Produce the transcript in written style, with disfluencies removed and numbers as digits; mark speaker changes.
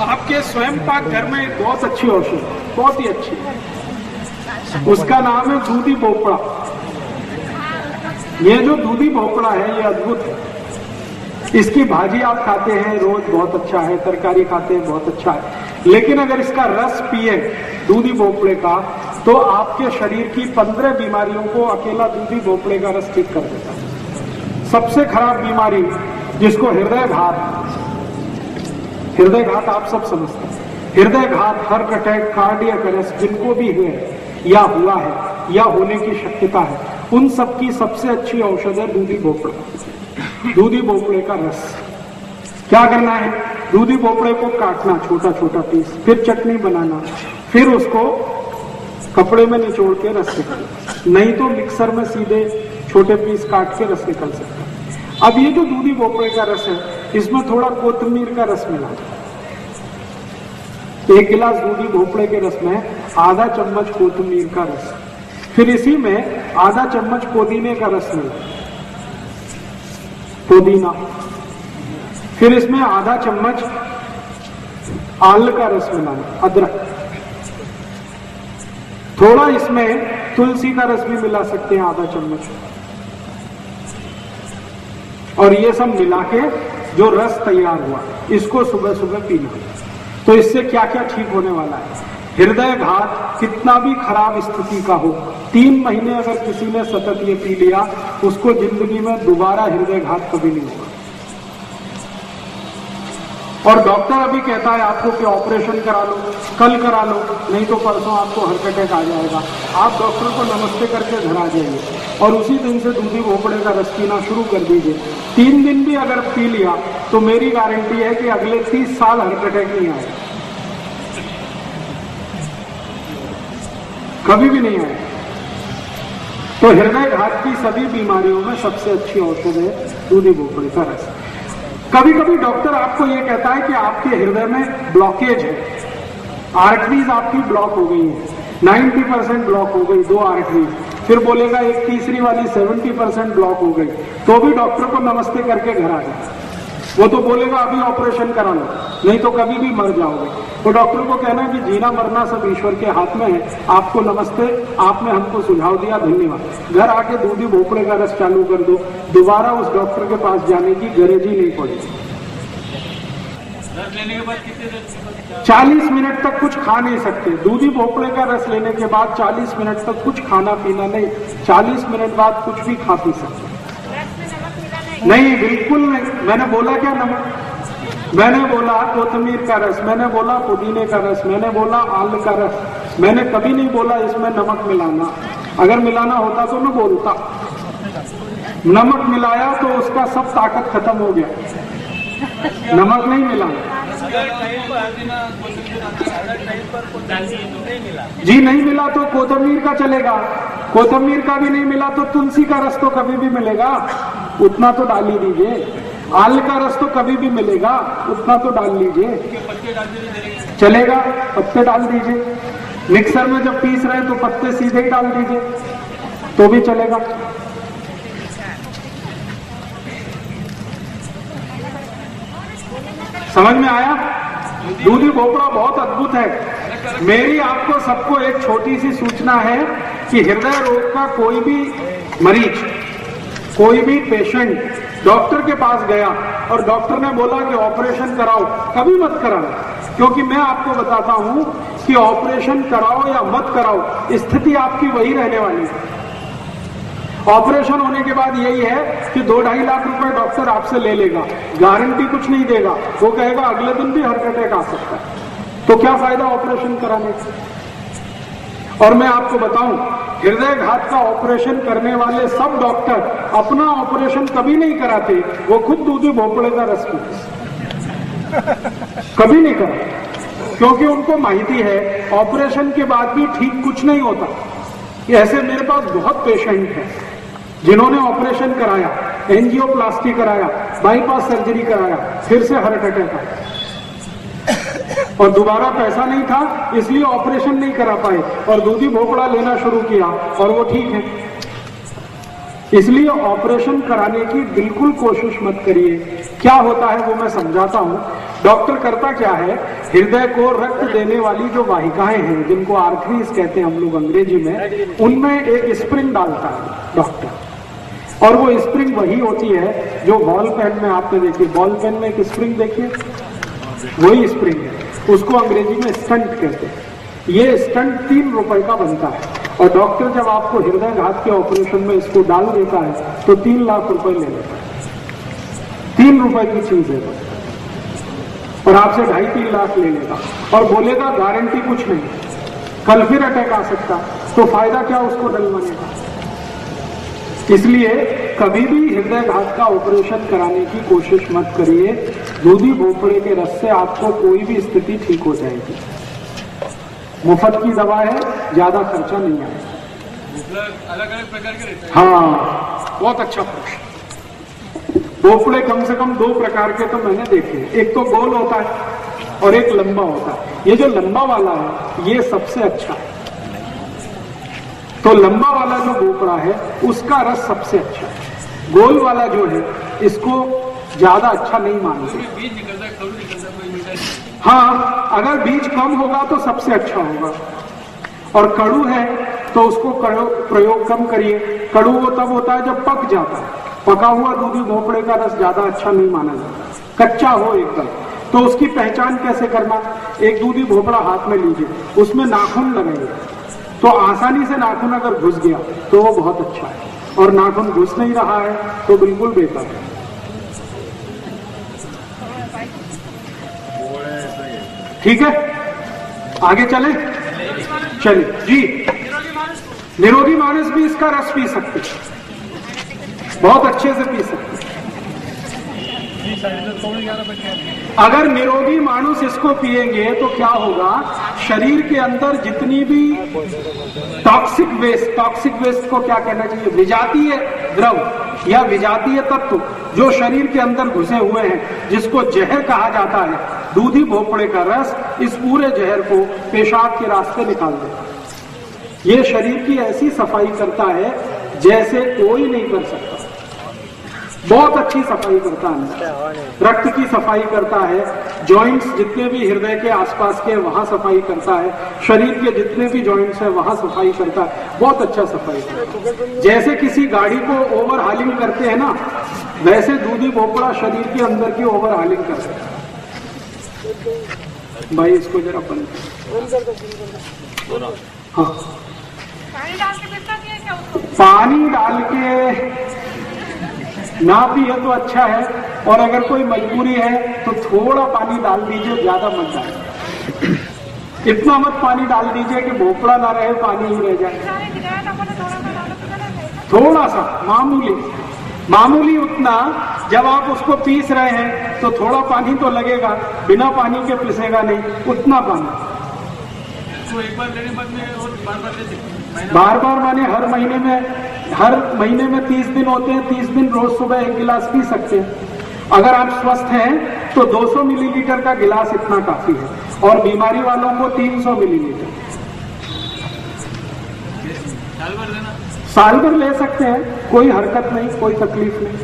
Speaker 1: आपके स्वयं पाक घर में एक बहुत अच्छी औषधि, बहुत ही अच्छी, उसका नाम है दूधी भोपड़ा। ये जो दूधी भोपड़ा है ये अद्भुत है। इसकी भाजी आप खाते हैं रोज, बहुत अच्छा है, तरकारी खाते हैं, बहुत अच्छा है। लेकिन अगर इसका रस पिए दूधी भोपड़े का, तो आपके शरीर की 15 बीमारियों को अकेला दूधी भोपड़े का रस ठीक कर देता है। सबसे खराब बीमारी जिसको हृदय घात आप सब समझते हैं, हृदय घात, हार्ट अटैक, कार्डियक अरेस्ट जिनको भी हुए या हुआ है या होने की शक्यता है, उन सब की सबसे अच्छी औषध है दूधी भोपड़ा। दूधी भोपड़े का रस। क्या करना है? दूधी भोपड़े को काटना छोटा छोटा पीस, फिर चटनी बनाना, फिर उसको कपड़े में निचोड़ के रस निकालना, नहीं तो मिक्सर में सीधे छोटे पीस काट के रस निकल सकता है। अब ये जो दूधी भोपड़े का रस है, इसमें थोड़ा कोतमीर का रस मिला। 1 गिलास दूधी भोपड़े के रस में आधा चम्मच कोतमीर का रस, फिर इसी में आधा चम्मच पुदीने का रस मिला, पुदीना, फिर इसमें आधा चम्मच आल का रस मिलाना, अदरक, थोड़ा इसमें तुलसी का रस भी मिला सकते हैं, आधा चम्मच, और ये सब मिला के जो रस तैयार हुआ इसको सुबह सुबह पीना। तो इससे क्या क्या ठीक होने वाला है? हृदय घात कितना भी खराब स्थिति का हो, 3 महीने अगर किसी ने सतत ये पी लिया, उसको जिंदगी में दोबारा हृदय घात कभी नहीं होगा। और डॉक्टर अभी कहता है आपको कि ऑपरेशन करा लो, कल करा लो, नहीं तो परसों आपको हार्ट अटैक आ जाएगा। आप डॉक्टर को नमस्ते करके घर आ जाइए और उसी दिन से दूधी भोपड़े का रस पीना शुरू कर दीजिए। 3 दिन भी अगर पी लिया तो मेरी गारंटी है कि अगले 30 साल हार्ट अटैक नहीं आएगा, कभी भी नहीं आएगा। तो हृदय घात की सभी बीमारियों में सबसे अच्छी औषध है दूधी भोपड़े का रस। कभी कभी डॉक्टर आपको यह कहता है कि आपके हृदय में ब्लॉकेज है, आर्टरीज आपकी ब्लॉक हो गई है, 90% ब्लॉक हो गई, 2 आर्टरीज, फिर बोलेगा एक तीसरी वाली 70% ब्लॉक हो गई, तो भी डॉक्टर को नमस्ते करके घर आ जाए। वो तो बोलेगा अभी ऑपरेशन करा लो, नहीं तो कभी भी मर जाओगे। तो डॉक्टर को कहना कि जीना मरना सब ईश्वर के हाथ में है, आपको नमस्ते, आपने हमको सुझाव दिया, धन्यवाद। घर आके दूधी भोपड़े का रस चालू कर दो, दोबारा उस डॉक्टर के पास जाने की गरज ही नहीं पड़ेगी। 40 मिनट तक कुछ खा नहीं सकते। दूधी भोपड़े का रस लेने के बाद 40 मिनट तक कुछ खाना पीना नहीं, 40 मिनट बाद कुछ भी खा पी सकते नहीं, बिल्कुल नहीं। मैंने बोला क्या नमक? मैंने बोला कोतमीर का रस, मैंने बोला पुदीने का रस, मैंने बोला आल का रस, मैंने कभी नहीं बोला इसमें नमक मिलाना। अगर मिलाना होता तो मैं बोलता। नमक मिलाया तो उसका सब ताकत खत्म हो गया, नमक नहीं मिलाना। जी नहीं मिला तो कोतमीर का चलेगा, कोतमीर का भी नहीं मिला तो तुलसी का रस तो कभी भी मिलेगा, उतना तो डाल ही दीजिए। आल का रस तो कभी भी मिलेगा, उतना तो डाल लीजिए, चलेगा। पत्ते डाल दीजिए, मिक्सर में जब पीस रहे तो पत्ते सीधे ही डाल दीजिए तो भी चलेगा। समझ में आया? दूधी भोपड़ा बहुत अद्भुत है। मेरी आपको सबको एक छोटी सी सूचना है कि हृदय रोग का कोई भी मरीज, कोई भी पेशेंट डॉक्टर के पास गया और डॉक्टर ने बोला कि ऑपरेशन कराओ, कभी मत कराना, क्योंकि मैं आपको बताता हूं कि ऑपरेशन कराओ या मत कराओ, स्थिति आपकी वही रहने वाली है। ऑपरेशन होने के बाद यही है कि 2-2.5 लाख रुपए डॉक्टर आपसे ले लेगा, गारंटी कुछ नहीं देगा, वो कहेगा अगले दिन भी हार्ट अटैक आ सकता है, तो क्या फायदा ऑपरेशन कराने का। और मैं आपको बताऊं, हृदय घात का ऑपरेशन करने वाले सब डॉक्टर अपना ऑपरेशन कभी नहीं कराते, वो खुद दूधी भोपड़े का रस पीते, कभी नहीं कराते, क्योंकि उनको माहिती है ऑपरेशन के बाद भी ठीक कुछ नहीं होता। ऐसे मेरे पास बहुत पेशेंट हैं जिन्होंने ऑपरेशन कराया, एंजियोप्लास्टी कराया, बाईपास सर्जरी कराया, फिर से हार्ट अटैक आया और दोबारा पैसा नहीं था इसलिए ऑपरेशन नहीं करा पाए और दूधी भोपड़ा लेना शुरू किया और वो ठीक है। इसलिए ऑपरेशन कराने की बिल्कुल कोशिश मत करिए। क्या होता है वो मैं समझाता हूं। डॉक्टर करता क्या है, हृदय को रक्त देने वाली जो वाहिकाएं हैं, जिनको आर्टरीज कहते हैं हम लोग अंग्रेजी में, उनमें एक स्प्रिंग डालता है डॉक्टर। और वो स्प्रिंग वही होती है जो बॉल पेन में आपने देखी, बॉल पेन में एक स्प्रिंग देखिए, वही स्प्रिंग है, उसको अंग्रेजी में स्टंट कहते हैं। ये स्टंट 3 रुपए का बनता है, और डॉक्टर जब आपको हृदय घात के ऑपरेशन में इसको डाल देता है तो 3 लाख रुपए ले लेता है। 3 रुपए की चीज है, और आपसे 2.5-3 लाख ले लेगा और बोलेगा गारंटी कुछ नहीं, कल फिर अटैक आ सकता, तो फायदा क्या उसको डलवाने का। इसलिए कभी भी हृदय घात का ऑपरेशन कराने की कोशिश मत करिए। दूधी भोपड़े के रस से आपको कोई भी स्थिति ठीक हो जाएगी। मुफ्त की दवा है, ज्यादा खर्चा नहीं आएगा।
Speaker 2: अलग अलग प्रकार के रहते हैं।
Speaker 1: हाँ, बहुत अच्छा प्रश्न। भोपड़े कम से कम 2 प्रकार के तो मैंने देखे, एक तो गोल होता है और एक लंबा होता है। ये जो लंबा वाला है ये सबसे अच्छा है। तो लंबा वाला जो भोपड़ा है उसका रस सबसे अच्छा है। गोल वाला जो है इसको ज्यादा अच्छा नहीं मानते।
Speaker 2: बीज निकलता है, खरू निकलता है, कोई मिलता है।
Speaker 1: हाँ, अगर बीज कम होगा तो सबसे अच्छा होगा, और कड़ू है तो उसको प्रयोग कम करिए। कड़ू वो तब होता है जब पक जाता है। पका हुआ दूधी भोपड़े का रस ज्यादा अच्छा नहीं माना जाता, कच्चा हो एकदम। तो उसकी पहचान कैसे करना, एक दूधी भोपड़ा हाथ में लीजिए, उसमें नाखून लगाइए, तो आसानी से नाखून अगर घुस गया तो वो बहुत अच्छा है, और नाखून घुस नहीं रहा है तो बिल्कुल बेकार है। ठीक है, आगे चले, चलिए जी। निरोगी मानस भी इसका रस पी सकते, बहुत अच्छे से पी सकते। अगर निरोगी मानुष इसको पिएंगे तो क्या होगा, शरीर के अंदर जितनी भी टॉक्सिक वेस्ट को क्या कहना चाहिए, विजातीय द्रव या विजातीय तत्व जो शरीर के अंदर घुसे हुए हैं, जिसको जहर कहा जाता है, दूधी भोपड़े का रस इस पूरे जहर को पेशाब के रास्ते निकाल देता है। ये शरीर की ऐसी सफाई करता है जैसे कोई नहीं कर सकता। बहुत अच्छी सफाई करता है, रक्त की सफाई करता है, जॉइंट्स जितने भी हृदय के आसपास के वहां सफाई करता है, शरीर के जितने भी जॉइंट्स है वहां सफाई करता है, बहुत अच्छा सफाई करता है। जैसे किसी गाड़ी को ओवर हालिंग करते हैं ना, वैसे दूधी भोपड़ा शरीर के अंदर की ओवर हालिंग करता है। भाई इसको जरा बंद कर। हाँ, पानी डाल के ना पिए तो अच्छा है, और अगर कोई मजबूरी है तो थोड़ा पानी डाल दीजिए, ज्यादा मत डालिए। इतना मत पानी डाल दीजिए कि भोपड़ा ना रहे, पानी ही रह जाए। थोड़ा सा मामूली उतना। जब आप उसको पीस रहे हैं तो थोड़ा पानी तो लगेगा, बिना पानी के पिसेगा नहीं, उतना पानी।
Speaker 2: तो एक बार लेने बाद में और बार-बार ले सकते हैं?
Speaker 1: बार-बार माने हर महीने में 30 दिन होते हैं, 30 दिन रोज सुबह 1 गिलास पी सकते हैं। अगर आप स्वस्थ हैं तो 200 मिलीलीटर का गिलास इतना काफी है, और बीमारी वालों को 300 मिलीलीटर।
Speaker 2: साल भर लेना?
Speaker 1: साल भर ले सकते हैं, कोई हरकत नहीं, कोई तकलीफ नहीं।